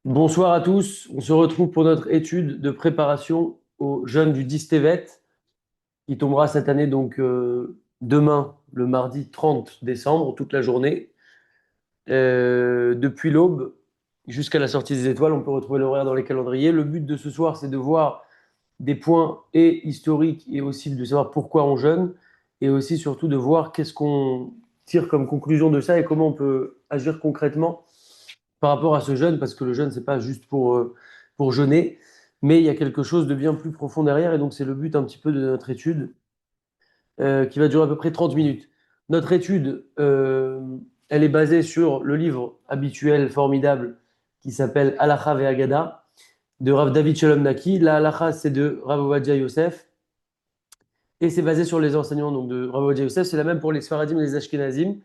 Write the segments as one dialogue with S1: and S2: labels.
S1: Bonsoir à tous, on se retrouve pour notre étude de préparation au jeûne du 10 Tevet qui tombera cette année donc demain, le mardi 30 décembre, toute la journée. Depuis l'aube jusqu'à la sortie des étoiles, on peut retrouver l'horaire dans les calendriers. Le but de ce soir, c'est de voir des points et historiques et aussi de savoir pourquoi on jeûne et aussi surtout de voir qu'est-ce qu'on tire comme conclusion de ça et comment on peut agir concrètement par rapport à ce jeûne, parce que le jeûne, c'est pas juste pour jeûner, mais il y a quelque chose de bien plus profond derrière, et donc c'est le but un petit peu de notre étude, qui va durer à peu près 30 minutes. Notre étude, elle est basée sur le livre habituel, formidable, qui s'appelle Halacha ve'Agada, de Rav David Shalom Naki. La Halacha, c'est de Rav Ovadia Yosef, et c'est basé sur les enseignements donc, de Rav Ovadia Yosef. C'est la même pour les Sfaradim et les Ashkenazim,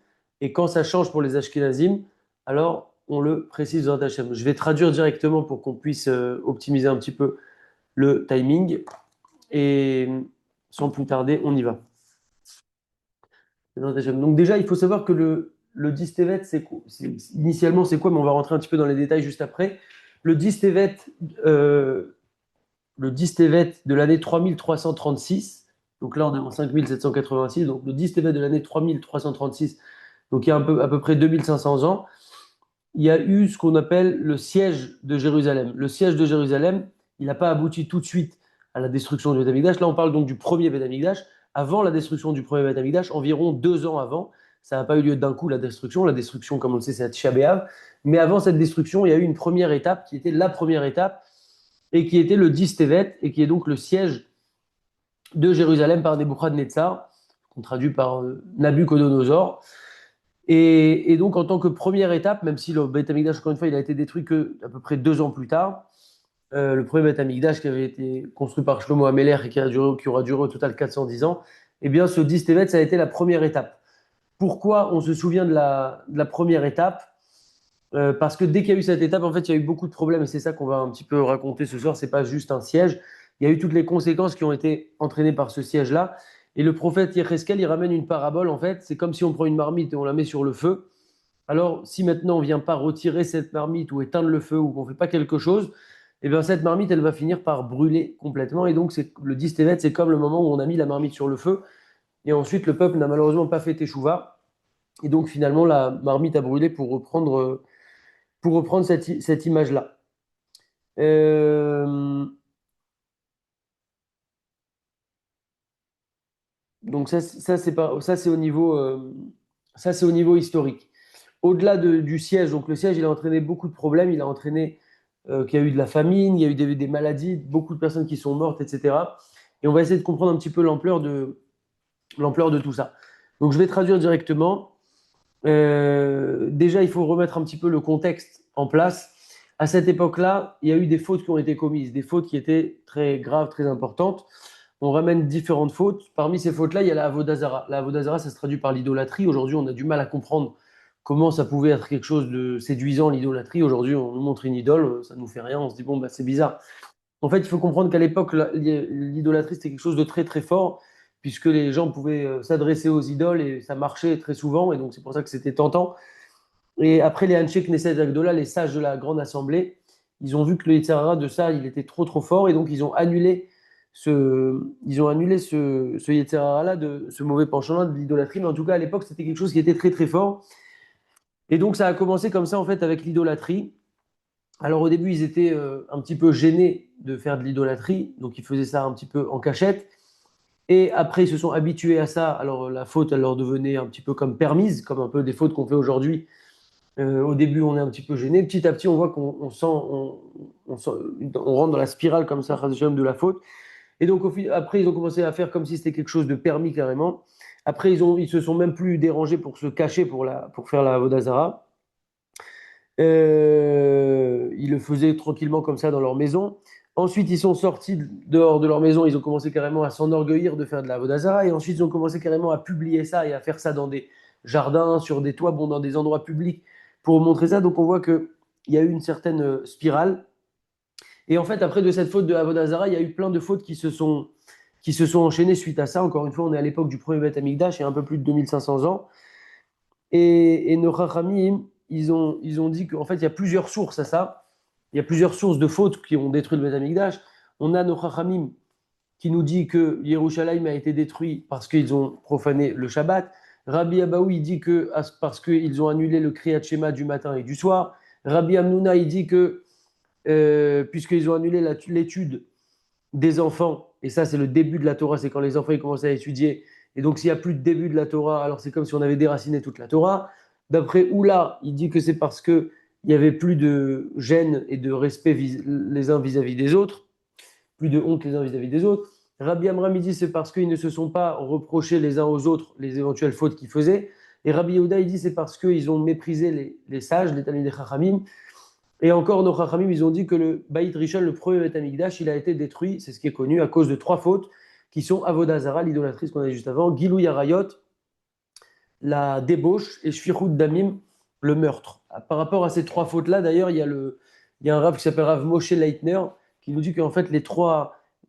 S1: et quand ça change pour les Ashkenazim, alors on le précise dans Hachem. Je vais traduire directement pour qu'on puisse optimiser un petit peu le timing. Et sans plus tarder, on y va. Donc déjà, il faut savoir que le 10 Tevet, initialement, c'est quoi? Mais on va rentrer un petit peu dans les détails juste après. Le 10 Tevet, euh, le 10 Tevet de l'année 3336, donc là on est en 5786, donc le 10 Tevet de l'année 3336, donc il y a à peu près 2500 ans, il y a eu ce qu'on appelle le siège de Jérusalem. Le siège de Jérusalem, il n'a pas abouti tout de suite à la destruction du Beth Amikdash. Là, on parle donc du premier Beth Amikdash. Avant la destruction du premier Beth Amikdash, environ 2 ans avant, ça n'a pas eu lieu d'un coup la destruction. La destruction, comme on le sait, c'est à Tisha B'Av. Mais avant cette destruction, il y a eu une première étape qui était la première étape et qui était le 10 Tevet et qui est donc le siège de Jérusalem par Nebuchadnezzar, qu'on traduit par Nabucodonosor. Et donc, en tant que première étape, même si le Beth Amikdash, encore une fois, il a été détruit que à peu près 2 ans plus tard, le premier Beth Amikdash qui avait été construit par Shlomo Ameler et qui aura duré au total 410 ans, eh bien, ce 10 Tevet, ça a été la première étape. Pourquoi on se souvient de la première étape? Parce que dès qu'il y a eu cette étape, en fait, il y a eu beaucoup de problèmes et c'est ça qu'on va un petit peu raconter ce soir. C'est pas juste un siège. Il y a eu toutes les conséquences qui ont été entraînées par ce siège-là. Et le prophète Yecheskel, il ramène une parabole, en fait. C'est comme si on prend une marmite et on la met sur le feu. Alors, si maintenant on vient pas retirer cette marmite ou éteindre le feu ou qu'on fait pas quelque chose, eh bien cette marmite, elle va finir par brûler complètement. Et donc, c'est le 10 Tevet, c'est comme le moment où on a mis la marmite sur le feu. Et ensuite, le peuple n'a malheureusement pas fait Teshuvah. Et donc, finalement, la marmite a brûlé pour reprendre cette image-là. Euh, donc, ça, c'est au niveau, ça, c'est au niveau historique. Au-delà du siège, donc le siège, il a entraîné beaucoup de problèmes. Il a entraîné qu'il y a eu de la famine, il y a eu des maladies, beaucoup de personnes qui sont mortes, etc. Et on va essayer de comprendre un petit peu l'ampleur de tout ça. Donc je vais traduire directement. Déjà, il faut remettre un petit peu le contexte en place. À cette époque-là, il y a eu des fautes qui ont été commises, des fautes qui étaient très graves, très importantes. On ramène différentes fautes. Parmi ces fautes-là, il y a la Avodazara. La Avodazara, ça se traduit par l'idolâtrie. Aujourd'hui, on a du mal à comprendre comment ça pouvait être quelque chose de séduisant, l'idolâtrie. Aujourd'hui, on nous montre une idole, ça ne nous fait rien. On se dit, bon, bah, c'est bizarre. En fait, il faut comprendre qu'à l'époque, l'idolâtrie, c'était quelque chose de très, très fort, puisque les gens pouvaient s'adresser aux idoles et ça marchait très souvent. Et donc, c'est pour ça que c'était tentant. Et après les Hanché Knesset Agdola, les sages de la Grande Assemblée, ils ont vu que le Yetzer Hara de ça, il était trop trop fort, et donc ils ont annulé ce Yetzer Hara-là, ce mauvais penchant-là de l'idolâtrie. Mais en tout cas, à l'époque, c'était quelque chose qui était très très fort. Et donc ça a commencé comme ça en fait avec l'idolâtrie. Alors au début, ils étaient un petit peu gênés de faire de l'idolâtrie, donc ils faisaient ça un petit peu en cachette. Et après, ils se sont habitués à ça. Alors la faute, elle leur devenait un petit peu comme permise, comme un peu des fautes qu'on fait aujourd'hui. Au début, on est un petit peu gêné. Petit à petit, on voit on rentre dans la spirale comme ça, de la faute. Et donc, après, ils ont commencé à faire comme si c'était quelque chose de permis carrément. Après, ils se sont même plus dérangés pour se cacher pour faire la Vodazara. Ils le faisaient tranquillement comme ça dans leur maison. Ensuite, ils sont sortis dehors de leur maison. Ils ont commencé carrément à s'enorgueillir de faire de la Vodazara. Et ensuite, ils ont commencé carrément à publier ça et à faire ça dans des jardins, sur des toits, bon, dans des endroits publics pour montrer ça. Donc, on voit qu'il y a eu une certaine spirale. Et en fait, après de cette faute de Avodazara, il y a eu plein de fautes qui se sont enchaînées suite à ça. Encore une fois, on est à l'époque du premier Beth Amikdash, il y a un peu plus de 2500 ans. Et nos Chachamim, ils ont dit qu'en fait, il y a plusieurs sources à ça. il y a plusieurs sources de fautes qui ont détruit le Beth Amikdash. On a nos Chachamim qui nous dit que Yerushalayim a été détruit parce qu'ils ont profané le Shabbat. Rabbi Abaou, il dit que parce qu'ils ont annulé le Kriyat Shema du matin et du soir. Rabbi Amnouna, il dit que puisqu'ils ont annulé l'étude des enfants, et ça c'est le début de la Torah, c'est quand les enfants ils commencent à étudier, et donc s'il n'y a plus de début de la Torah, alors c'est comme si on avait déraciné toute la Torah. D'après Oula, il dit que c'est parce qu'il n'y avait plus de gêne et de respect les uns vis-à-vis des autres, plus de honte les uns vis-à-vis des autres. Rabbi Amram, il dit c'est parce qu'ils ne se sont pas reprochés les uns aux autres les éventuelles fautes qu'ils faisaient. Et Rabbi Yehuda, il dit c'est parce qu'ils ont méprisé les sages, les Talmidei Chachamim. Et encore, nos Chachamim, ils ont dit que le Baït Rishon, le premier Beth Amikdash, il a été détruit, c'est ce qui est connu, à cause de 3 fautes, qui sont Avodah Zara, l'idolâtrie qu'on a dit juste avant, Gilou Yarayot, la débauche, et Shfichut Damim, le meurtre. Par rapport à ces 3 fautes-là, d'ailleurs, il y a un rav qui s'appelle Rav Moshe Leitner, qui nous dit qu'en fait,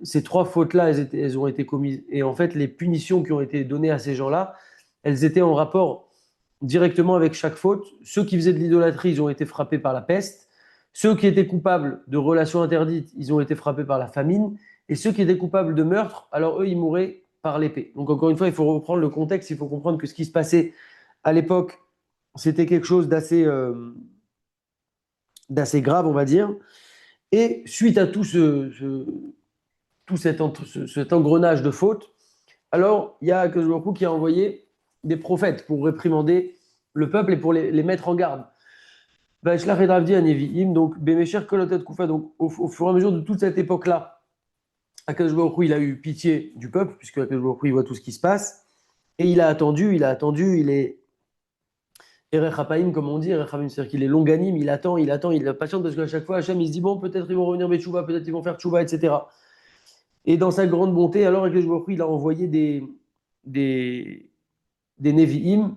S1: ces 3 fautes-là, elles ont été commises. Et en fait, les punitions qui ont été données à ces gens-là, elles étaient en rapport directement avec chaque faute. Ceux qui faisaient de l'idolâtrie, ils ont été frappés par la peste. Ceux qui étaient coupables de relations interdites, ils ont été frappés par la famine. Et ceux qui étaient coupables de meurtre, alors eux, ils mouraient par l'épée. Donc encore une fois, il faut reprendre le contexte, il faut comprendre que ce qui se passait à l'époque, c'était quelque chose d'assez grave, on va dire. Et suite à tout cet engrenage de fautes, alors il y a Akadosh Baruch Hu qui a envoyé des prophètes pour réprimander le peuple et pour les mettre en garde. Vaishlach et Dravdi à Nevi'im, donc Bémécher Kolotet Koufa, donc au fur et à mesure de toute cette époque-là, Akadosh Baruch Hu, il a eu pitié du peuple, puisque Akadosh Baruch Hu, il voit tout ce qui se passe, et il a attendu, il est Erech Hapaim, comme on dit, Erech Hapaim, c'est-à-dire qu'il est longanime, il attend, il patiente, parce qu'à chaque fois, Hachem, il se dit, bon, peut-être ils vont revenir Betchouva, peut-être ils vont faire Tchouva, etc. Et dans sa grande bonté, alors Akadosh Baruch Hu, il a envoyé des, des Nevi'im.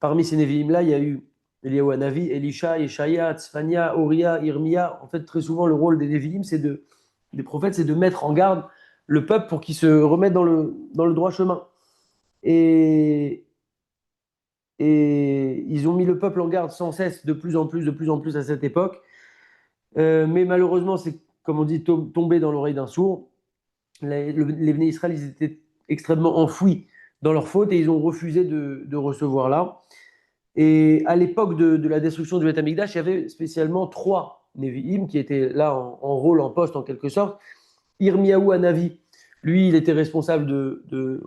S1: Parmi ces Nevi'im-là, il y a eu Eliyahu Hanavi, Elisha, Yeshaya, Tzfania, Oria, Irmia. En fait, très souvent, le rôle des Nevi'im, des prophètes, c'est de mettre en garde le peuple pour qu'il se remette dans le droit chemin. Et, et ils ont mis le peuple en garde sans cesse, de plus en plus à cette époque. Mais malheureusement, c'est, comme on dit, tombé dans l'oreille d'un sourd. Les Bnei Israël, ils étaient extrêmement enfouis dans leur faute et ils ont refusé de recevoir là. Et à l'époque de la destruction du Beth Amikdash, il y avait spécialement 3 Nevi'im qui étaient là en rôle, en poste en quelque sorte. Irmiyahu Hanavi, lui, il était responsable de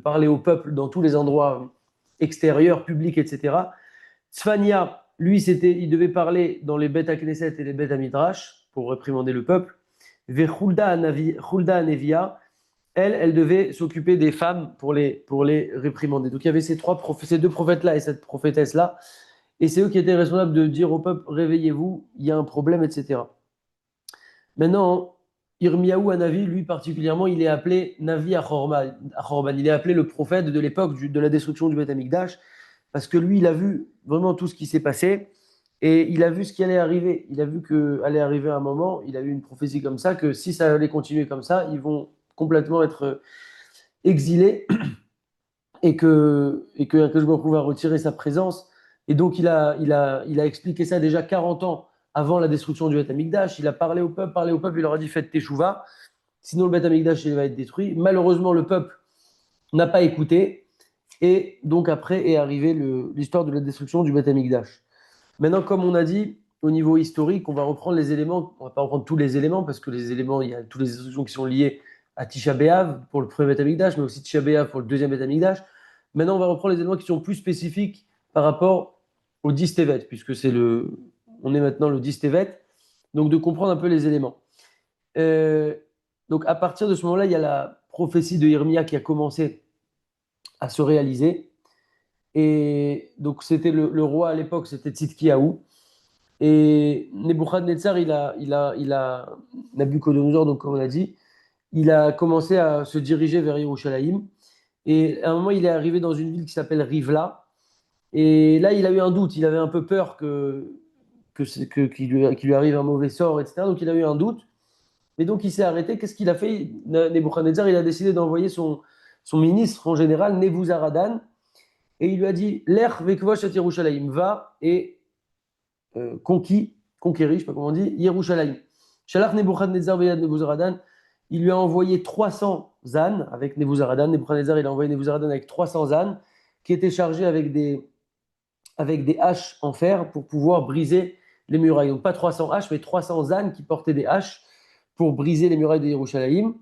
S1: parler au peuple dans tous les endroits extérieurs, publics, etc. Tzfania, lui, il devait parler dans les Beth Knesset et les Beth Midrash pour réprimander le peuple. Hulda Hanevia, elle devait s'occuper des femmes pour les réprimander. Donc il y avait ces 2 prophètes-là et cette prophétesse-là, et c'est eux qui étaient responsables de dire au peuple, réveillez-vous, il y a un problème, etc. Maintenant, Irmiyahu Hanavi, lui particulièrement, il est appelé Navi Achorban. Il est appelé le prophète de l'époque de la destruction du Beth Amikdash, parce que lui, il a vu vraiment tout ce qui s'est passé, et il a vu ce qui allait arriver. Il a vu qu'allait arriver un moment, il a eu une prophétie comme ça, que si ça allait continuer comme ça, ils vont complètement être exilés et que Akadosh Baruch Hu va retirer sa présence. Et donc il a expliqué ça déjà 40 ans avant la destruction du Beth Amikdash. Il a parlé au peuple, il leur a dit faites teshuva, sinon le Beth Amikdash il va être détruit. Malheureusement le peuple n'a pas écouté et donc après est arrivée l'histoire de la destruction du Beth Amikdash. Maintenant comme on a dit au niveau historique, on va reprendre les éléments, on va pas reprendre tous les éléments parce que les éléments, il y a toutes les instructions qui sont liées à Tisha B'Av pour le premier Beth Amikdash, mais aussi Tisha B'Av pour le deuxième Beth Amikdash. Maintenant, on va reprendre les éléments qui sont plus spécifiques par rapport au 10 Tevet, puisque on est maintenant le 10 Tevet, donc de comprendre un peu les éléments. Donc à partir de ce moment-là, il y a la prophétie de Irmia qui a commencé à se réaliser. Et donc c'était le roi à l'époque, c'était Tzidkiyahu. Et Nebuchadnezzar, Nabuchodonosor, donc comme on a dit, il a commencé à se diriger vers Yerushalayim. Et à un moment, il est arrivé dans une ville qui s'appelle Rivla. Et là, il a eu un doute. Il avait un peu peur qu'il lui arrive un mauvais sort, etc. Donc, il a eu un doute. Mais donc, il s'est arrêté. Qu'est-ce qu'il a fait? Nebuchadnezzar, il a décidé d'envoyer son ministre en général, Nebuzaradan. Et il lui a dit, L'ech vekvosh et Yerushalayim, va et conquis conquérir, je sais pas comment on dit, Yerushalayim. Shalach Nebuchadnezzar veyad Nebuzaradan, il lui a envoyé 300 ânes avec Nebuzaradan. Nebuchadnezzar, il a envoyé Nebuzaradan avec 300 ânes qui étaient chargés avec des haches en fer pour pouvoir briser les murailles. Donc pas 300 haches, mais 300 ânes qui portaient des haches pour briser les murailles de Yerushalayim.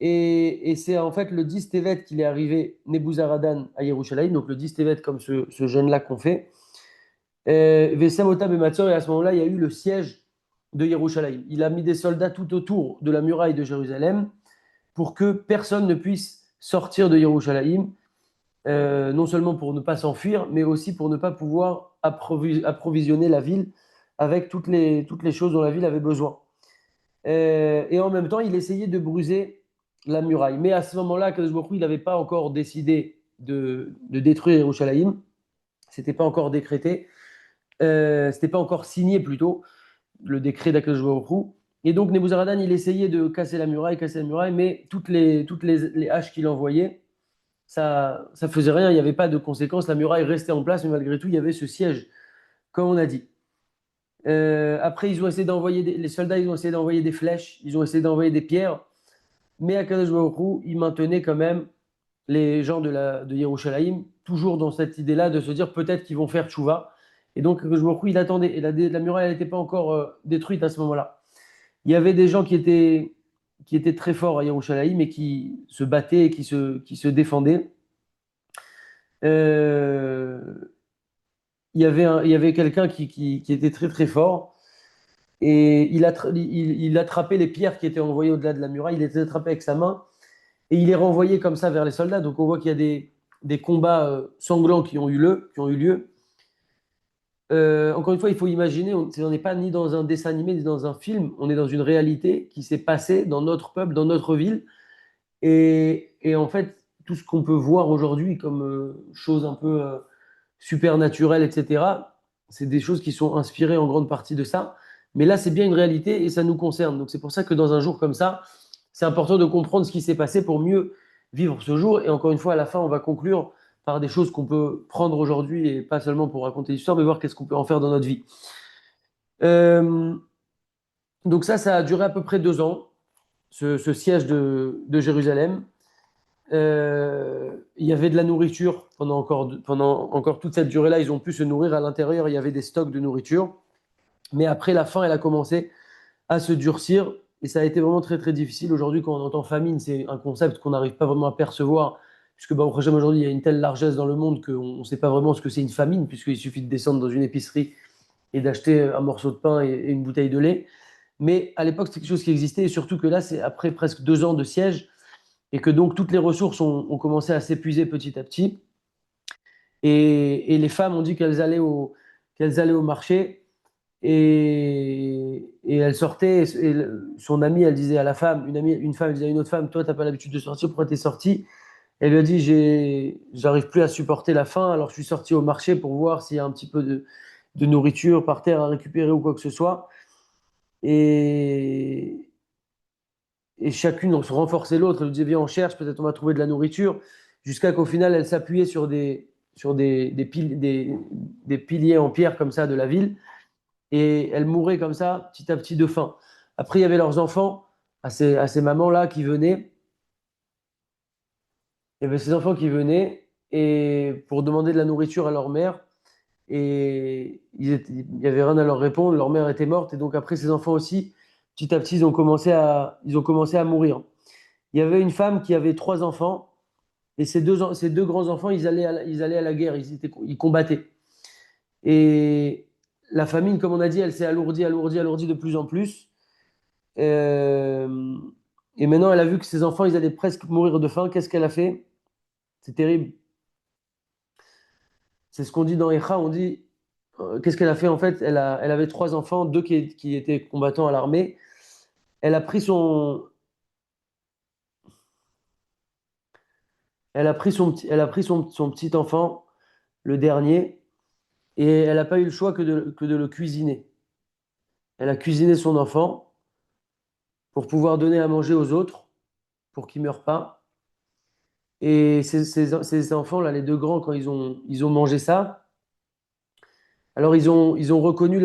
S1: Et c'est en fait le 10 Tevet qu'il est arrivé Nebuzaradan à Yerushalayim, donc le 10 Tevet comme ce jeûne-là qu'on fait. Vesamota Bematzor, et à ce moment-là, il y a eu le siège de Yerushalayim. Il a mis des soldats tout autour de la muraille de Jérusalem pour que personne ne puisse sortir de Yerushalayim, non seulement pour ne pas s'enfuir, mais aussi pour ne pas pouvoir approvisionner la ville avec toutes les choses dont la ville avait besoin. Et en même temps, il essayait de briser la muraille. Mais à ce moment-là, Kadosh Baruch Hu, il n'avait pas encore décidé de détruire Yerushalayim. C'était pas encore décrété. C'était pas encore signé plutôt, le décret d'Akadosh Baruch Hu. Et donc Nebuzaradan, il essayait de casser la muraille, mais toutes les haches qu'il envoyait, ça faisait rien, il n'y avait pas de conséquences, la muraille restait en place, mais malgré tout, il y avait ce siège, comme on a dit. Après, ils ont essayé les soldats, ils ont essayé d'envoyer des flèches, ils ont essayé d'envoyer des pierres, mais Akadosh Baruch Hu, il maintenait quand même les gens de Yerushalayim, toujours dans cette idée-là de se dire peut-être qu'ils vont faire tchouva. Et donc, Akadosh Baruch Hu, il attendait. Et la muraille, elle n'était pas encore détruite à ce moment-là. Il y avait des gens qui étaient très forts à Yerushalayim et qui se battaient et qui se défendaient. Euh, il y avait quelqu'un qui était très très fort et il attrapait les pierres qui étaient envoyées au-delà de la muraille. Il les attrapait avec sa main et il les renvoyait comme ça vers les soldats. Donc on voit qu'il y a des combats sanglants qui ont eu lieu. Encore une fois, il faut imaginer, on n'est pas ni dans un dessin animé ni dans un film, on est dans une réalité qui s'est passée dans notre peuple, dans notre ville. Et en fait, tout ce qu'on peut voir aujourd'hui comme choses un peu supernaturelles, etc., c'est des choses qui sont inspirées en grande partie de ça. Mais là, c'est bien une réalité et ça nous concerne. Donc c'est pour ça que dans un jour comme ça, c'est important de comprendre ce qui s'est passé pour mieux vivre ce jour. Et encore une fois, à la fin, on va conclure par des choses qu'on peut prendre aujourd'hui et pas seulement pour raconter l'histoire, mais voir qu'est-ce qu'on peut en faire dans notre vie. Euh, donc ça a duré à peu près 2 ans, ce siège de Jérusalem. Il y avait de la nourriture pendant encore toute cette durée-là. Ils ont pu se nourrir à l'intérieur. Il y avait des stocks de nourriture. Mais après, la faim, elle a commencé à se durcir. Et ça a été vraiment très, très difficile. Aujourd'hui, quand on entend famine, c'est un concept qu'on n'arrive pas vraiment à percevoir. Puisque bah, au prochain aujourd'hui, il y a une telle largesse dans le monde qu'on ne sait pas vraiment ce que c'est une famine, puisqu'il suffit de descendre dans une épicerie et d'acheter un morceau de pain et une bouteille de lait. Mais à l'époque, c'est quelque chose qui existait. Et surtout que là, c'est après presque 2 ans de siège et que donc toutes les ressources ont commencé à s'épuiser petit à petit. Et les femmes ont dit qu'elles allaient au marché et elles sortaient. Et son amie, elle disait à la femme, une femme, elle disait à une autre femme, toi, tu n'as pas l'habitude de sortir, pourquoi tu es sortie? Elle lui a dit, j'arrive plus à supporter la faim, alors je suis sortie au marché pour voir s'il y a un petit peu de nourriture par terre à récupérer ou quoi que ce soit. Et, et chacune se renforçait l'autre. Elle disait, viens, on cherche, peut-être on va trouver de la nourriture. Jusqu'à qu'au final, elle s'appuyait sur des piliers en pierre comme ça de la ville. Et elle mourait comme ça, petit à petit, de faim. Après, il y avait leurs enfants, à ces mamans-là qui venaient. Il y avait ces enfants qui venaient et pour demander de la nourriture à leur mère. Et il n'y avait rien à leur répondre. Leur mère était morte. Et donc après, ces enfants aussi, petit à petit, ils ont commencé à mourir. Il y avait une femme qui avait 3 enfants. Et ces deux grands-enfants, ils allaient à la guerre, ils combattaient. Et la famine, comme on a dit, elle s'est alourdie de plus en plus. Euh, et maintenant, elle a vu que ses enfants, ils allaient presque mourir de faim. Qu'est-ce qu'elle a fait? C'est terrible. C'est ce qu'on dit dans Echa. On dit, qu'est-ce qu'elle a fait en fait? Elle avait 3 enfants, deux qui étaient combattants à l'armée. Elle a pris elle a pris son petit enfant, le dernier, et elle n'a pas eu le choix que de le cuisiner. Elle a cuisiné son enfant pour pouvoir donner à manger aux autres, pour qu'ils ne meurent pas. Et ces enfants-là, les deux grands, ils ont mangé ça, alors ils ont reconnu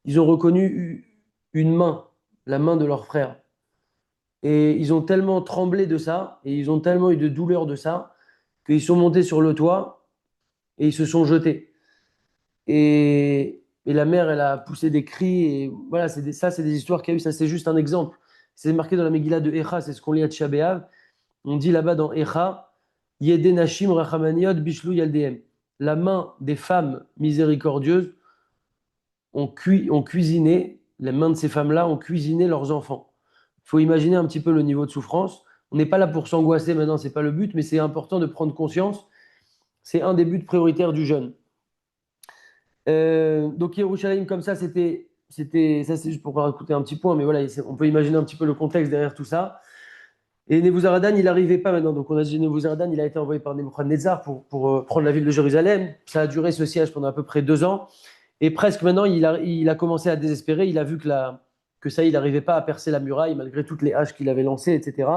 S1: ils ont reconnu une main, la main de leur frère. Et ils ont tellement tremblé de ça, et ils ont tellement eu de douleur de ça, qu'ils sont montés sur le toit et ils se sont jetés. Et la mère, elle a poussé des cris. Et voilà, ça, c'est des histoires qu'il y a eu. Ça, c'est juste un exemple. C'est marqué dans la Megillah de Echa, c'est ce qu'on lit à Tisha B'Av. On dit là-bas dans Echa, Yede Nashim Rachamaniot Bishlu Yaldehem. La main des femmes miséricordieuses ont cuisiné, les mains de ces femmes-là ont cuisiné leurs enfants. Il faut imaginer un petit peu le niveau de souffrance. On n'est pas là pour s'angoisser maintenant, c'est pas le but, mais c'est important de prendre conscience. C'est un des buts prioritaires du jeûne. Donc Yerushalayim comme ça, ça c'est juste pour raconter un petit point, mais voilà, on peut imaginer un petit peu le contexte derrière tout ça. Et Nebuzaradan, il n'arrivait pas maintenant. Donc on a dit Nebuzaradan, il a été envoyé par Nebuchadnezzar pour prendre la ville de Jérusalem. Ça a duré ce siège pendant à peu près 2 ans. Et presque maintenant, il a commencé à désespérer. Il a vu que ça, il n'arrivait pas à percer la muraille malgré toutes les haches qu'il avait lancées, etc.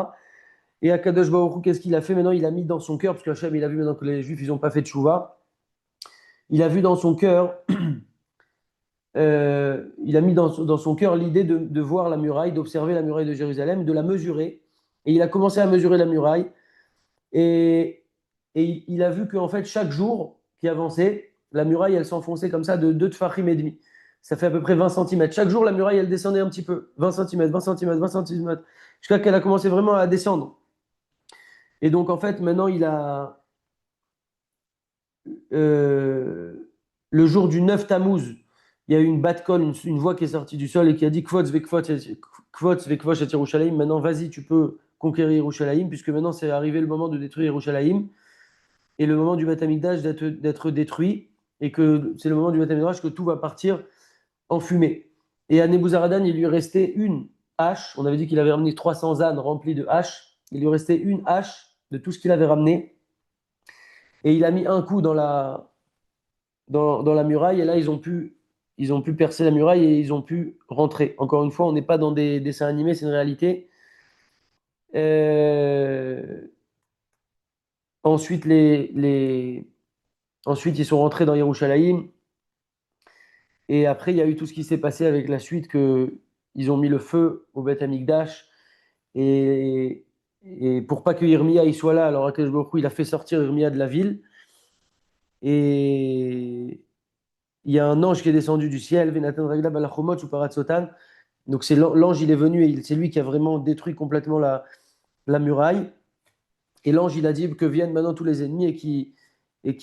S1: Et Akadosh Baruch Hu, qu'est-ce qu'il a fait maintenant? Il a mis dans son cœur, parce que Hachem, il a vu maintenant que les Juifs, ils n'ont pas fait de chouva. Il a vu dans son cœur, il a mis dans son cœur l'idée de voir la muraille, d'observer la muraille de Jérusalem, de la mesurer. Et il a commencé à mesurer la muraille. Et, et il a vu qu'en fait, chaque jour qui avançait, la muraille, elle s'enfonçait comme ça de 2 tfachim et demi. Ça fait à peu près 20 centimètres. Chaque jour, la muraille, elle descendait un petit peu. 20 centimètres, 20 centimètres, 20 centimètres. Jusqu'à qu'elle a commencé vraiment à descendre. Et donc, en fait, maintenant, euh, le jour du 9 Tammuz, il y a eu une bat-kol, une voix qui est sortie du sol et qui a dit Kvotz vekvosh et Yerushalayim. Maintenant, vas-y, tu peux conquérir Yerushalayim, puisque maintenant, c'est arrivé le moment de détruire Yerushalayim et le moment du Beth Amikdash d'être détruit, et que c'est le moment du Beth Amikdash que tout va partir en fumée. Et à Nebuzaradan, il lui restait une hache. On avait dit qu'il avait ramené 300 ânes remplis de haches. Il lui restait une hache de tout ce qu'il avait ramené. Et il a mis un coup dans la muraille. Et là, ils ont pu percer la muraille et ils ont pu rentrer. Encore une fois, on n'est pas dans des dessins animés, c'est une réalité. Euh, ensuite, ensuite, ils sont rentrés dans Yerushalayim. Et après, il y a eu tout ce qui s'est passé avec la suite, que ils ont mis le feu au Beth Amikdash. Et pour pas que Irmia il soit là, alors Akadosh Baruch Hu, il a fait sortir Irmia de la ville. Et il y a un ange qui est descendu du ciel, Venatan Ragla Balachomot ou Paratsotan. Donc c'est l'ange, il est venu et c'est lui qui a vraiment détruit complètement la muraille. Et l'ange, il a dit que viennent maintenant tous les ennemis et qui, et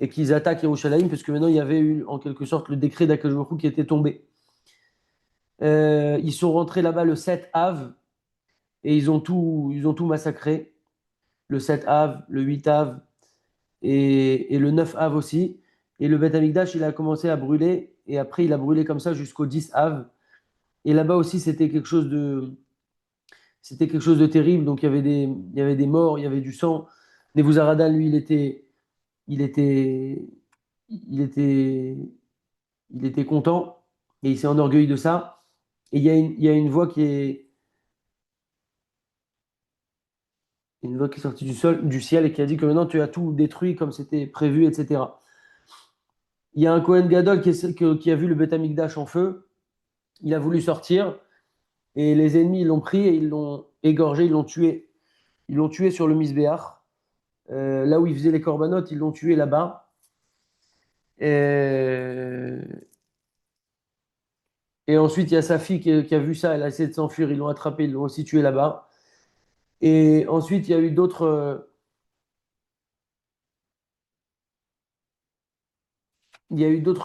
S1: qu'ils attaquent Yerushalayim, parce que maintenant il y avait eu en quelque sorte le décret d'Akadosh Baruch Hu qui était tombé. Ils sont rentrés là-bas le 7 Av et ils ont tout massacré. Le 7 Av, le 8 Av et le 9 Av aussi. Et le Beth Amikdash, il a commencé à brûler et après il a brûlé comme ça jusqu'au 10 Av. Et là-bas aussi, c'était quelque chose de terrible. Donc il y avait des morts, il y avait du sang. Nebuzaradan, lui, il était, il était, il était content et il s'est enorgueilli de ça. Et il y a une voix qui est sortie du ciel et qui a dit que maintenant tu as tout détruit comme c'était prévu, etc. Il y a un Kohen Gadol qui a vu le Beth Amikdash en feu. Il a voulu sortir et les ennemis ils l'ont pris et ils l'ont égorgé, ils l'ont tué. Ils l'ont tué sur le Misbéach. Là où il faisait les corbanotes, ils l'ont tué là-bas. Euh, Et ensuite, il y a sa fille qui a vu ça, elle a essayé de s'enfuir, ils l'ont attrapé, ils l'ont aussi tué là-bas. Et ensuite, il y a eu d'autres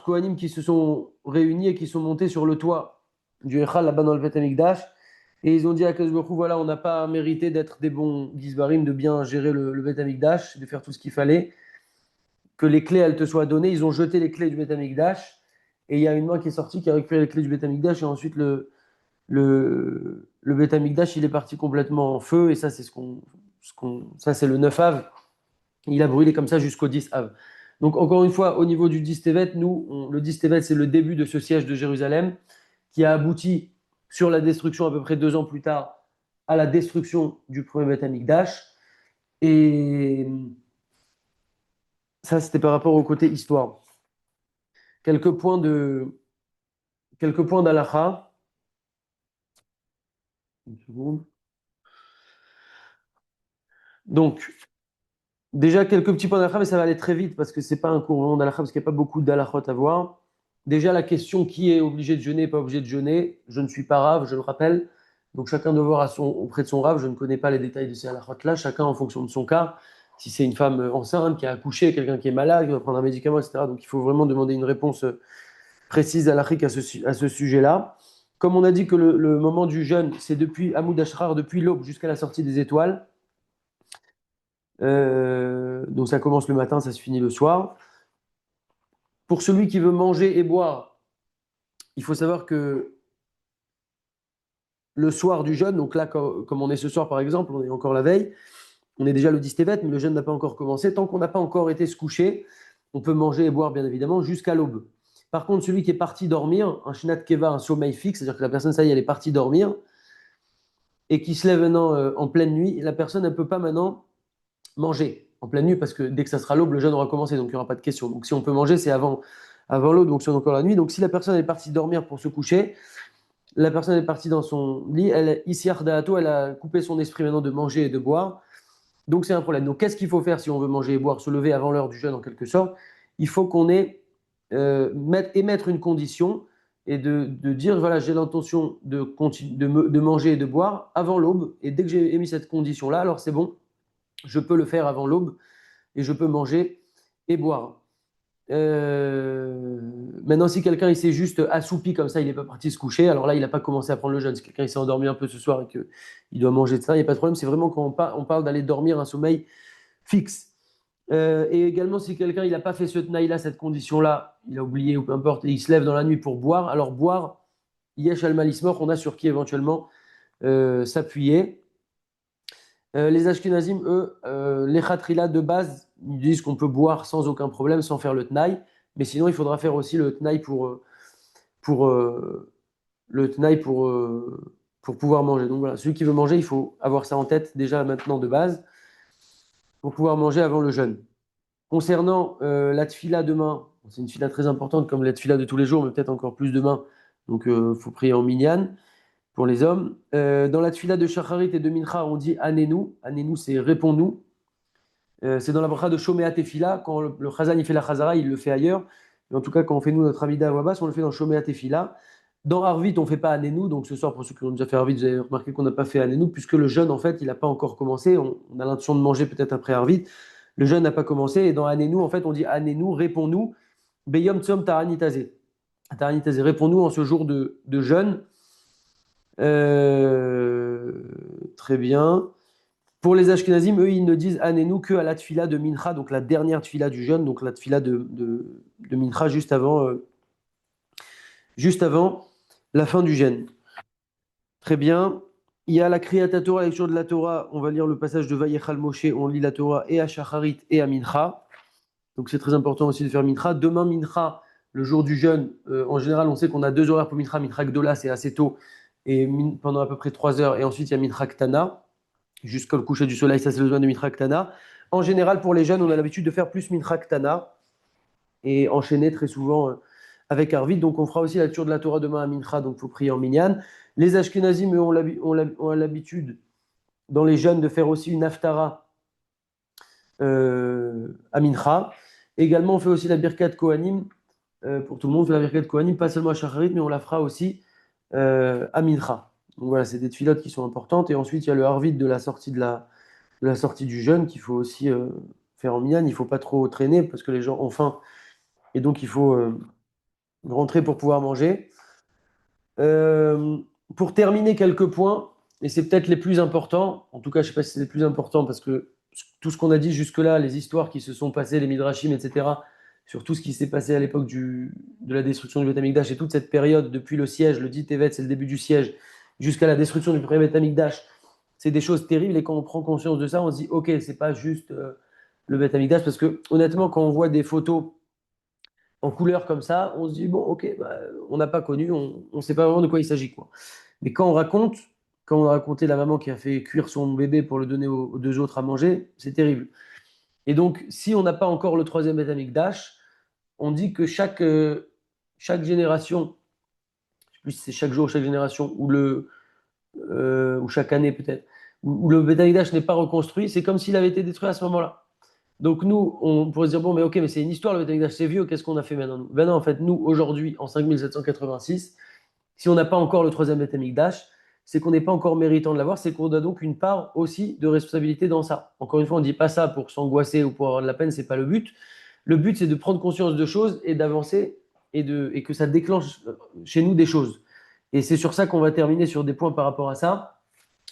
S1: Kohanim qui se sont réunis et qui sont montés sur le toit du Echal là-bas dans le Beth Amikdash. Et ils ont dit à Akadosh Baruch Hu, voilà, on n'a pas mérité d'être des bons Gizbarim, de bien gérer le Beth Amikdash, de faire tout ce qu'il fallait, que les clés, elles te soient données. Ils ont jeté les clés du Beth Amikdash. Et il y a une main qui est sortie, qui a récupéré les clés du Beth Amikdash. Et ensuite, le Beth Amikdash, il est parti complètement en feu. Et ça, ça, c'est le 9 Av. Il a brûlé comme ça jusqu'au 10 Av. Donc, encore une fois, au niveau du 10 Tevet, le 10 Tevet, c'est le début de ce siège de Jérusalem qui a abouti sur la destruction à peu près 2 ans plus tard à la destruction du premier Beth Amikdash. Et ça, c'était par rapport au côté histoire. Quelques points quelques points d'halakha. Une seconde. Donc, déjà, quelques petits points d'halakha, mais ça va aller très vite parce que c'est pas un cours vraiment d'halakha, parce qu'il n'y a pas beaucoup d'halakhot à voir. Déjà, la question qui est obligé de jeûner, pas obligé de jeûner. Je ne suis pas rave, je le rappelle. Donc, chacun doit voir auprès de son rave. Je ne connais pas les détails de ces halakhot-là. Chacun en fonction de son cas. Si c'est une femme enceinte qui a accouché, quelqu'un qui est malade, qui va prendre un médicament, etc. Donc, il faut vraiment demander une réponse précise halakhique à ce sujet-là. Comme on a dit que le moment du jeûne, c'est depuis Hamoud Ashrar, depuis l'aube jusqu'à la sortie des étoiles. Donc ça commence le matin, ça se finit le soir. Pour celui qui veut manger et boire, il faut savoir que le soir du jeûne, donc là, comme on est ce soir par exemple, on est encore la veille, on est déjà le 10 Tevet, mais le jeûne n'a pas encore commencé. Tant qu'on n'a pas encore été se coucher, on peut manger et boire bien évidemment jusqu'à l'aube. Par contre, celui qui est parti dormir, un shinat keva, un sommeil fixe, c'est-à-dire que la personne, ça y est, elle est partie dormir, et qui se lève maintenant en pleine nuit, la personne ne peut pas maintenant manger en pleine nuit parce que dès que ça sera l'aube, le jeûne aura commencé, donc il n'y aura pas de question. Donc si on peut manger, c'est avant l'aube, donc c'est encore la nuit. Donc si la personne est partie dormir pour se coucher, la personne est partie dans son lit, elle, ici, elle a coupé son esprit maintenant de manger et de boire. Donc c'est un problème. Donc qu'est-ce qu'il faut faire si on veut manger et boire, se lever avant l'heure du jeûne en quelque sorte? Il faut qu'on ait, émettre une condition et de dire, voilà, j'ai l'intention de manger et de boire avant l'aube. Et dès que j'ai émis cette condition-là, alors c'est bon, je peux le faire avant l'aube et je peux manger et boire. Euh, Maintenant, si quelqu'un il s'est juste assoupi comme ça, il n'est pas parti se coucher, alors là, il n'a pas commencé à prendre le jeûne. Si quelqu'un il s'est endormi un peu ce soir et qu'il doit manger de ça, il n'y a pas de problème. C'est vraiment quand on parle d'aller dormir un sommeil fixe. Et également, si quelqu'un il n'a pas fait ce tnaï-là, cette condition-là, il a oublié ou peu importe, et il se lève dans la nuit pour boire, alors boire, yesh al malismor, on a sur qui éventuellement s'appuyer. Les Ashkenazim, eux, les khatrila de base, ils disent qu'on peut boire sans aucun problème, sans faire le tnaï. Mais sinon, il faudra faire aussi le tnaï pour, le tnaï pour pouvoir manger. Donc voilà, celui qui veut manger, il faut avoir ça en tête déjà maintenant de base pour pouvoir manger avant le jeûne. Concernant la tfila demain, c'est une tfila très importante comme la tfila de tous les jours, mais peut-être encore plus demain. Donc il faut prier en minyan pour les hommes. Dans la tfila de Shacharit et de Mincha, on dit Anenu. Anenu, c'est réponds-nous. C'est dans la bracha de Shomea Tefila. Quand le Chazan il fait la Chazara, il le fait ailleurs. Mais en tout cas, quand on fait nous notre Amida à voix basse, on le fait dans Shomea Tefila. Dans Arvit, on ne fait pas Anenu. Donc ce soir, pour ceux qui ont déjà fait Arvit, vous avez remarqué qu'on n'a pas fait Anenu, puisque le jeûne, en fait, il n'a pas encore commencé. On a l'intention de manger peut-être après Arvit. Le jeûne n'a pas commencé. Et dans Anenu, en fait, on dit Anenu, réponds-nous. Beyom Tzom Ta'anitaze. Ta'anitaze, réponds-nous en ce jour de jeûne. Euh, Très bien. Pour les Ashkenazim, eux, ils ne disent Anenu que à la tfila de Mincha, donc la dernière tfila du jeûne, donc la tfila de Mincha juste avant la fin du jeûne. Très bien. Il y a la Kriyat Torah, la lecture de la Torah. On va lire le passage de Vayechal Moshe. On lit la Torah et à Shacharit et à Mincha. Donc c'est très important aussi de faire Mincha. Demain, Mincha, le jour du jeûne, en général, on sait qu'on a 2 horaires pour Mincha. Mincha Gdola, c'est assez tôt, et pendant à peu près 3 heures. Et ensuite, il y a Mincha Ktana jusqu'au coucher du soleil, ça c'est le besoin de Mitra Ktana. En général, pour les jeunes, on a l'habitude de faire plus Mitra Ktana et enchaîner très souvent avec Arvit. Donc on fera aussi la lecture de la Torah demain à Mincha, donc il faut prier en Minyan. Les Ashkenazim, eux, ont l'habitude dans les jeunes de faire aussi une Haftara à Mincha. Également, on fait aussi la Birkat Kohanim pour tout le monde. On fait la Birkat Kohanim, pas seulement à Shacharit, mais on la fera aussi à Mincha. Donc voilà, c'est des filotes qui sont importantes. Et ensuite, il y a le Harvit de la sortie de la sortie du jeûne qu'il faut aussi faire en minyan. Il ne faut pas trop traîner parce que les gens ont faim et donc il faut rentrer pour pouvoir manger. Euh, pour terminer, quelques points, et c'est peut-être les plus importants. En tout cas, je ne sais pas si c'est les plus importants parce que tout ce qu'on a dit jusque-là, les histoires qui se sont passées, les midrashim, etc., sur tout ce qui s'est passé à l'époque de la destruction du Beth Amikdash et toute cette période depuis le siège, le dit Tevet, c'est le début du siège, jusqu'à la destruction du premier Beth Amikdash, c'est des choses terribles et quand on prend conscience de ça, on se dit ok, c'est pas juste le Beth Amikdash parce que honnêtement, quand on voit des photos en couleur comme ça, on se dit bon, ok, bah, on n'a pas connu, on ne sait pas vraiment de quoi il s'agit, quoi. Mais quand on a raconté la maman qui a fait cuire son bébé pour le donner aux 2 autres à manger, c'est terrible. Et donc, si on n'a pas encore le troisième Beth Amikdash, on dit que chaque génération sais plus si c'est chaque jour, chaque génération, ou chaque année peut-être, où le Beth Amikdash n'est pas reconstruit, c'est comme s'il avait été détruit à ce moment-là. Donc nous, on pourrait se dire, bon, mais ok, mais c'est une histoire, le Beth Amikdash, c'est vieux, qu'est-ce qu'on a fait maintenant nous? Ben non, en fait, nous, aujourd'hui, en 5786, si on n'a pas encore le troisième Beth Amikdash, c'est qu'on n'est pas encore méritant de l'avoir, c'est qu'on a donc une part aussi de responsabilité dans ça. Encore une fois, on ne dit pas ça pour s'angoisser ou pour avoir de la peine, c'est pas le but. Le but, c'est de prendre conscience de choses et d'avancer et que ça déclenche chez nous des choses. Et c'est sur ça qu'on va terminer sur des points par rapport à ça.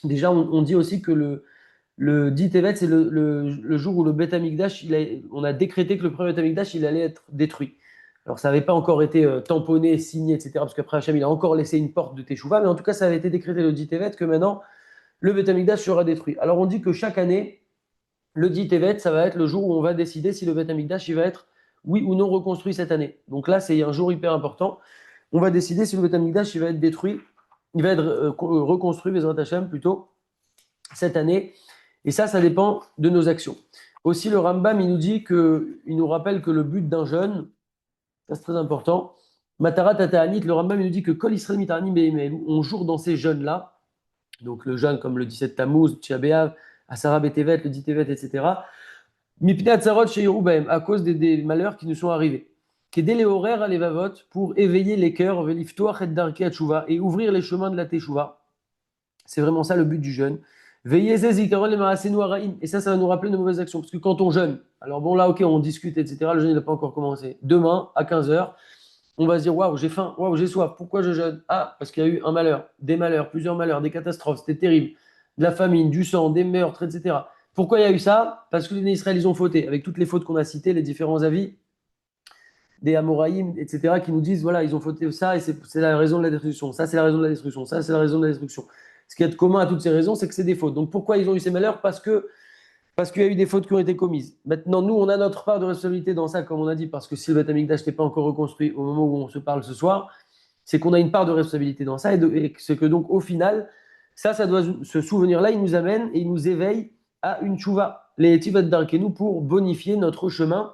S1: Déjà, on dit aussi que le dit Tevet, c'est le jour où le Beth Amikdash, on a décrété que le premier Beth Amikdash, il allait être détruit. Alors, ça n'avait pas encore été tamponné, signé, etc. Parce qu'après, Hachem, il a encore laissé une porte de Teshuvah. Mais en tout cas, ça avait été décrété le dit Tevet que maintenant, le Beth Amikdash sera détruit. Alors, on dit que chaque année, le dit Tevet, ça va être le jour où on va décider si le Beth Amikdash, il va être, oui ou non, reconstruit cette année. Donc là, c'est un jour hyper important. On va décider si le Beth Amikdash, il va être détruit, il va être reconstruit, Bezrat Hachem, plutôt, cette année. Et ça dépend de nos actions. Aussi, le Rambam, il nous rappelle que le but d'un jeûne, ça c'est très important. Matarat Tataanit, le Rambam, il nous dit que Kol Israël Mitaranim Be'emel, on joue dans ces jeûnes-là, donc le jeûne comme le 17 Tammuz, Tisha B'Av, Asara Betevet, le 10 Tevet, etc. Mipnei Atzarot Sheiru Bahem, à cause des malheurs qui nous sont arrivés. Kedé les horaires à l'Evavot, pour éveiller les cœurs, Veliftoach et Darkei Tshuva, et ouvrir les chemins de la Teshuva. C'est vraiment ça le but du jeûne. Veillez zikaron les maasenu araim. Et ça va nous rappeler de mauvaises actions. Parce que quand on jeûne, alors bon, là, ok, on discute, etc. Le jeûne, il n'a pas encore commencé. Demain, à 15h, on va se dire waouh, j'ai faim, waouh, j'ai soif. Pourquoi je jeûne? Ah, parce qu'il y a eu un malheur, des malheurs, plusieurs malheurs, des catastrophes, c'était terrible. De la famine, du sang, des meurtres, etc. Pourquoi il y a eu ça? Parce que les Israéliens ils ont fauté. Avec toutes les fautes qu'on a citées, les différents avis des Amoraïm, etc., qui nous disent voilà, ils ont fauté ça et c'est la raison de la destruction. Ça, c'est la raison de la destruction. Ça, c'est la raison de la destruction. Ce qui est commun à toutes ces raisons, c'est que c'est des fautes. Donc pourquoi ils ont eu ces malheurs? Parce qu'il y a eu des fautes qui ont été commises. Maintenant, nous, on a notre part de responsabilité dans ça, comme on a dit, parce que si le Beth Amikdash n'est pas encore reconstruit au moment où on se parle ce soir, c'est qu'on a une part de responsabilité dans ça, et c'est que donc au final, ça doit se souvenir-là, il nous amène et il nous éveille à une tchouva, les tivat darkenu, pour bonifier notre chemin,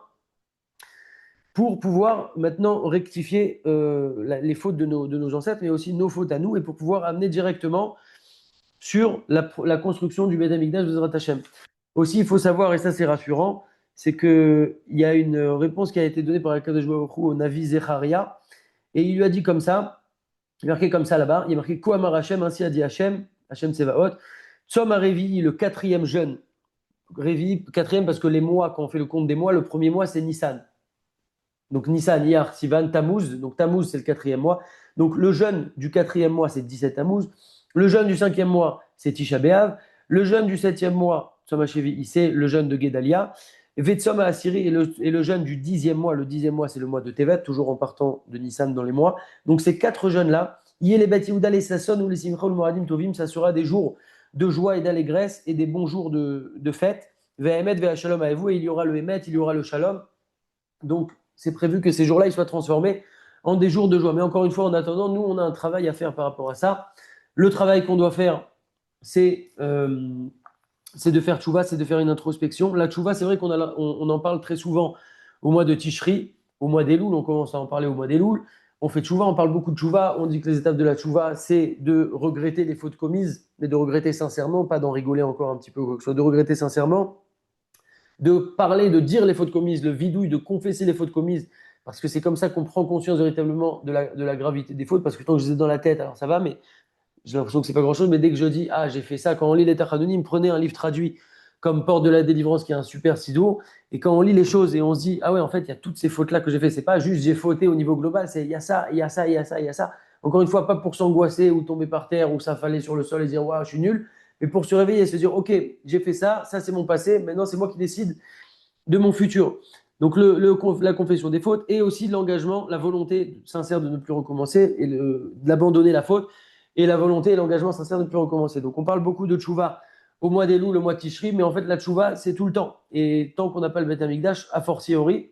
S1: pour pouvoir maintenant rectifier les fautes de nos ancêtres, mais aussi nos fautes à nous, et pour pouvoir amener directement sur la construction du Beth Amikdash de Zrat Hashem. Aussi, il faut savoir, et ça c'est rassurant, c'est qu'il y a une réponse qui a été donnée par Akadosh Baruch Hu au Navi Zecharia, et il lui a dit comme ça, il est marqué comme ça là-bas, il est marqué Koamar Hashem, ainsi a dit Hashem, Hashem Tsevaot, Tzom Revi, le quatrième jeûne. Revi, quatrième parce que les mois, quand on fait le compte des mois, le premier mois c'est Nissan. Donc Nissan, Iyar, Sivan, Tammuz. Donc Tammuz, c'est le quatrième mois. Donc le jeûne du quatrième mois, c'est 17 Tammuz. Le jeûne du cinquième mois, c'est Tisha B'Av. Le jeûne du septième mois, Tzom HaShevi, c'est le jeûne de Guédalia. Vetsom Asiri et le jeûne du dixième mois. Le dixième mois, c'est le mois de Tevet, toujours en partant de Nissan dans les mois. Donc ces quatre jeûnes-là, les Bet Yehuda, les Sasson ou les Simcha ou le Moradim Tovim, ça sera des jours de joie et d'allégresse et des bons jours de fête. Ve'emet ve'ashalom à vous, et il y aura le Emet, il y aura le Shalom. Donc c'est prévu que ces jours-là, ils soient transformés en des jours de joie. Mais encore une fois, en attendant, nous, on a un travail à faire par rapport à ça. Le travail qu'on doit faire, c'est de faire tchouva, c'est de faire une introspection. La tchouva, c'est vrai on en parle très souvent au mois de Tishri, au mois d'Elul, on commence à en parler au mois d'Elul. On fait tchouva, on parle beaucoup de tchouva, on dit que les étapes de la tchouva, c'est de regretter les fautes commises, mais de regretter sincèrement, pas d'en rigoler encore un petit peu, quoi que ce soit, de regretter sincèrement, de parler, de dire les fautes commises, le vidouille, de confesser les fautes commises, parce que c'est comme ça qu'on prend conscience véritablement de la gravité des fautes, parce que tant que je les ai dans la tête, alors ça va, mais j'ai l'impression que c'est pas grand-chose, mais dès que je dis, ah, j'ai fait ça, quand on lit les Tachanunim, prenez un livre traduit comme Porte de la délivrance, qui est un super sido, et quand on lit les choses et on se dit, ah ouais, en fait, il y a toutes ces fautes-là que j'ai fait, c'est pas juste j'ai fauté au niveau global, c'est il y a ça, il y a ça, il y a ça, il y a ça. Encore une fois, pas pour s'angoisser ou tomber par terre ou s'affaler sur le sol et dire, waouh, je suis nul, mais pour se réveiller et se dire, ok, j'ai fait ça c'est mon passé, maintenant c'est moi qui décide de mon futur. Donc la confession des fautes et aussi l'engagement, la volonté sincère de ne plus recommencer et d'abandonner la faute et la volonté et l'engagement sincère de ne plus recommencer. Donc on parle beaucoup de tchouva au mois d'Elul, le mois de Tishri, mais en fait la tchouva c'est tout le temps. Et tant qu'on n'a pas le Beth Amikdash, a fortiori,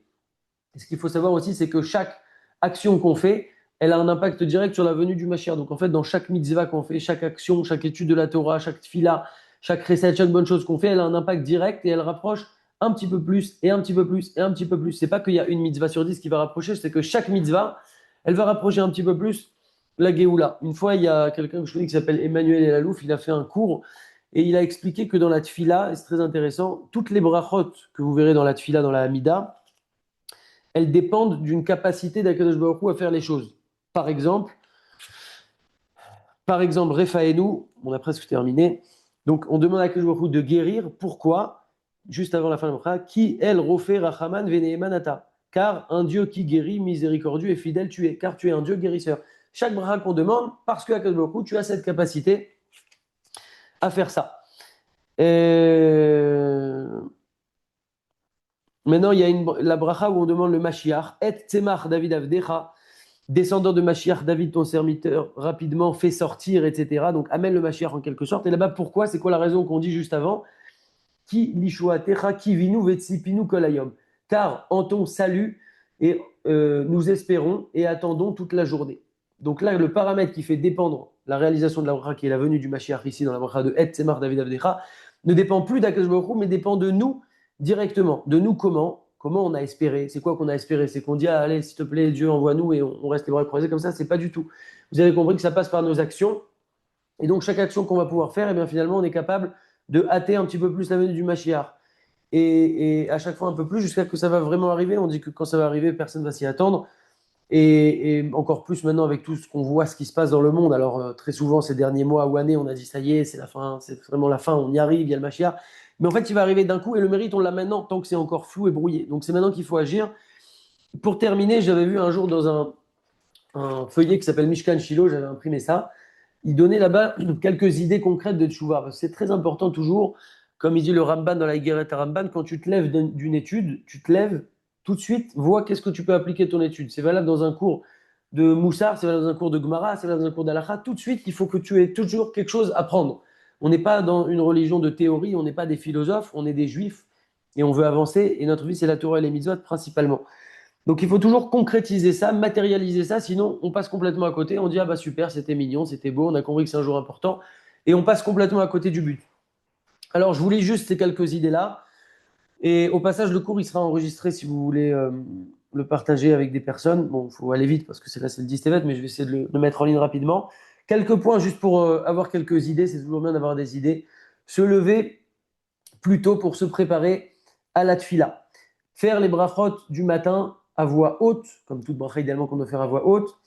S1: ce qu'il faut savoir aussi c'est que chaque action qu'on fait, elle a un impact direct sur la venue du Mashiach. Donc en fait dans chaque mitzvah qu'on fait, chaque action, chaque étude de la Torah, chaque tfila, chaque recette, chaque bonne chose qu'on fait, elle a un impact direct et elle rapproche un petit peu plus et un petit peu plus et un petit peu plus. C'est pas qu'il y a une mitzvah sur 10 qui va rapprocher, c'est que chaque mitzvah, elle va rapprocher un petit peu plus la Géoula. Une fois, il y a quelqu'un que je connais qui s'appelle Emmanuel Elalouf, il a fait un cours et il a expliqué que dans la Tfila, et c'est très intéressant, toutes les brachot que vous verrez dans la Tfila, dans la Hamida, elles dépendent d'une capacité d'Akadosh Baruch Hu à faire les choses. Par exemple, Rephaenu, on a presque terminé. Donc, on demande à Akadosh Baruch Hu de guérir. Pourquoi? Juste avant la fin de la bracha, qui el rofer rachaman veneemanata. Car un Dieu qui guérit, miséricordieux et fidèle tu es, car tu es un Dieu guérisseur. Chaque bracha qu'on demande, parce que Akadosh Baruch Hu, tu as cette capacité à faire ça. Maintenant, il y a la bracha où on demande le Mashiach. Et tzemach David Avdecha, descendant de Mashiach, David ton serviteur, rapidement fait sortir, etc. Donc amène le Mashiach en quelque sorte. Et là-bas, pourquoi? C'est quoi la raison qu'on dit juste avant? Ki lishua techa ki vinu vetsipinu kolayom. Car en ton salut, et nous espérons et attendons toute la journée. Donc là, le paramètre qui fait dépendre la réalisation de la bracha, qui est la venue du Mashiach ici dans la bracha de Et Tzemach David Avdecha, ne dépend plus d'Akadosh Baruch Hu, mais dépend de nous directement. De nous comment? Comment on a espéré? C'est quoi qu'on a espéré? C'est qu'on dit ah, allez, s'il te plaît, Dieu, envoie-nous et on reste les bras croisés comme ça. C'est pas du tout. Vous avez compris que ça passe par nos actions. Et donc, chaque action qu'on va pouvoir faire, et bien, finalement, on est capable de hâter un petit peu plus la venue du Mashiach. Et à chaque fois un peu plus jusqu'à ce que ça va vraiment arriver. On dit que quand ça va arriver, personne ne va s'y attendre. Et encore plus maintenant avec tout ce qu'on voit, ce qui se passe dans le monde. Alors, très souvent, ces derniers mois ou années, on a dit ça y est, c'est la fin, c'est vraiment la fin, on y arrive, il y a le Mashiach. Mais en fait, il va arriver d'un coup et le mérite, on l'a maintenant, tant que c'est encore flou et brouillé. Donc, c'est maintenant qu'il faut agir. Pour terminer, j'avais vu un jour dans un feuillet qui s'appelle Mishkan Shiloh, j'avais imprimé ça. Il donnait là-bas quelques idées concrètes de tchouva. C'est très important toujours, comme il dit le Ramban dans la Higueret Ramban, quand tu te lèves d'une étude, tu te lèves tout de suite, vois qu'est-ce que tu peux appliquer de ton étude. C'est valable dans un cours de Moussar, c'est valable dans un cours de Gemara, c'est valable dans un cours d'Alacha. Tout de suite, il faut que tu aies toujours quelque chose à prendre. On n'est pas dans une religion de théorie, on n'est pas des philosophes, on est des juifs et on veut avancer. Et notre vie, c'est la Torah et les mitzvot principalement. Donc il faut toujours concrétiser ça, matérialiser ça, sinon on passe complètement à côté. On dit ah bah super, c'était mignon, c'était beau, on a compris que c'est un jour important, et on passe complètement à côté du but. Alors je vous lis juste ces quelques idées-là, et au passage le cours il sera enregistré si vous voulez le partager avec des personnes. Bon, il faut aller vite parce que c'est le 10 TV, mais je vais essayer de le mettre en ligne rapidement. Quelques points juste pour avoir quelques idées, c'est toujours bien d'avoir des idées. Se lever plus tôt pour se préparer à la tfila. Faire les brachot du matin à voix haute, comme toute bracha idéalement qu'on doit faire à voix haute,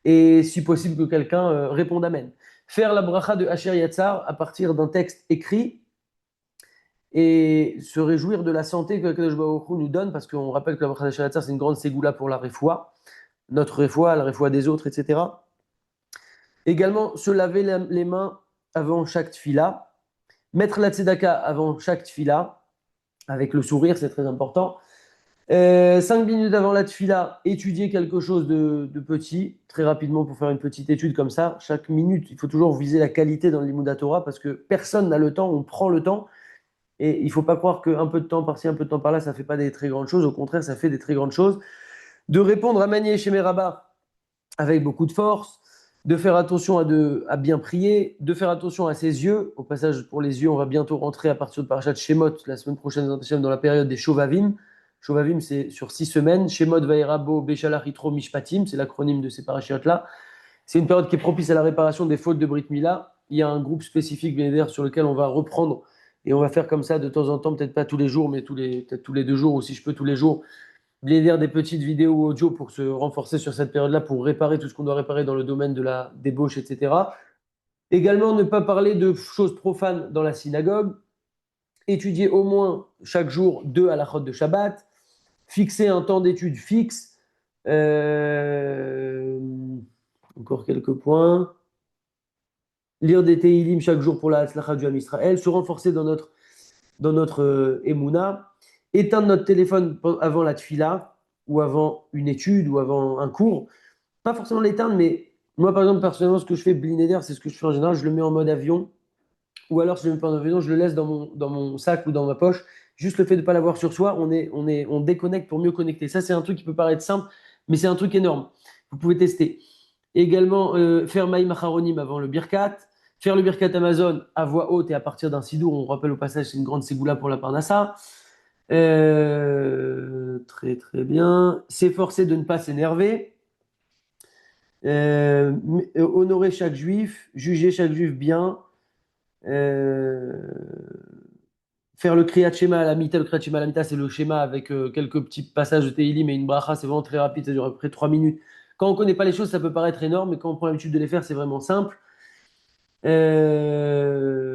S1: et si possible que quelqu'un réponde Amen. Faire la bracha de Asher Yatzar à partir d'un texte écrit et se réjouir de la santé que Kadosh Baruch Hu nous donne, parce qu'on rappelle que la bracha d'Asher Yatzar, c'est une grande ségoula pour la refoua, notre refoua, la refoua des autres, etc. Également, se laver les mains avant chaque tfila, mettre la tzedaka avant chaque tfila, avec le sourire, c'est très important. 5 minutes avant la tfila, étudier quelque chose de petit, très rapidement pour faire une petite étude comme ça. Chaque minute, il faut toujours viser la qualité dans le Limud Torah parce que personne n'a le temps, on prend le temps. Et il ne faut pas croire qu'un peu de temps par-ci, un peu de temps par-là, ça ne fait pas des très grandes choses. Au contraire, ça fait des très grandes choses. De répondre à Manier chez Meraba avec beaucoup de force, de faire attention à bien prier, de faire attention à ses yeux. Au passage, pour les yeux, on va bientôt rentrer à partir de Parashat Shemot, la semaine prochaine, dans la période des Shovavim. Shovavim, c'est sur 6 semaines. Shemot, Vairabo, Beshalach, Yitro, Mishpatim, c'est l'acronyme de ces parachiotes-là. C'est une période qui est propice à la réparation des fautes de Brit Mila. Il y a un groupe spécifique, bien évidemment, sur lequel on va reprendre et on va faire comme ça de temps en temps, peut-être pas tous les jours, mais peut-être tous les 2 jours, ou si je peux tous les jours, bien des petites vidéos audio pour se renforcer sur cette période-là, pour réparer tout ce qu'on doit réparer dans le domaine de la débauche, etc. Également, ne pas parler de choses profanes dans la synagogue. Étudier au moins chaque jour 2 halachot de Shabbat. Fixer un temps d'étude fixe. Euh, Encore quelques points. Lire des Teilim chaque jour pour la Hatzlacha du Ham Israël. Se renforcer dans notre Emouna. Éteindre notre téléphone avant la tfila ou avant une étude ou avant un cours. Pas forcément l'éteindre, mais moi, par exemple, personnellement, ce que je fais, Blinéder, c'est ce que je fais en général, je le mets en mode avion. Ou alors, si je ne le mets pas en avion, je le laisse dans mon sac ou dans ma poche. Juste le fait de ne pas l'avoir sur soi, on déconnecte pour mieux connecter. Ça, c'est un truc qui peut paraître simple, mais c'est un truc énorme. Vous pouvez tester. Également, faire Maïm Acharonim avant le Birkat. Faire le Birkat Amazon à voix haute et à partir d'un sidour. On rappelle au passage, c'est une grande ségoula pour la Parnassa. Très très bien. S'efforcer de ne pas s'énerver. Honorer chaque juif, juger chaque juif bien, euh, faire le Kriyat Shema à la Mita. Le Kriyat Shema à la Mita, c'est le schéma avec quelques petits passages de Tehillim et une bracha, c'est vraiment très rapide, ça dure à peu près 3 minutes. Quand on ne connaît pas les choses, ça peut paraître énorme, mais quand on prend l'habitude de les faire, c'est vraiment simple. Euh,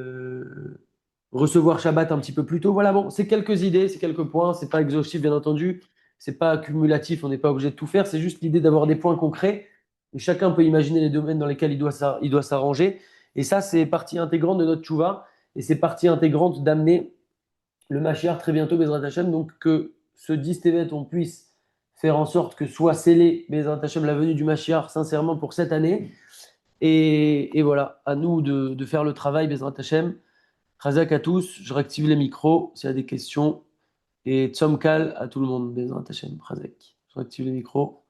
S1: Recevoir Shabbat un petit peu plus tôt. Voilà, bon, c'est quelques idées, c'est quelques points, c'est pas exhaustif, bien entendu, c'est pas cumulatif, on n'est pas obligé de tout faire, c'est juste l'idée d'avoir des points concrets. Et chacun peut imaginer les domaines dans lesquels il doit s'arranger. Et ça, c'est partie intégrante de notre tchouva, et c'est partie intégrante d'amener le Mashiach très bientôt, Bezrat Hashem, donc que ce 10 Tevet, on puisse faire en sorte que soit scellé, Bezrat Hashem, la venue du Mashiach, sincèrement, pour cette année. Et voilà, à nous de faire le travail, Bezrat Hashem. Razak à tous, je réactive les micros s'il y a des questions. Et Tzom Kal à tout le monde, Bezrat Hashem. Razak, je réactive les micros.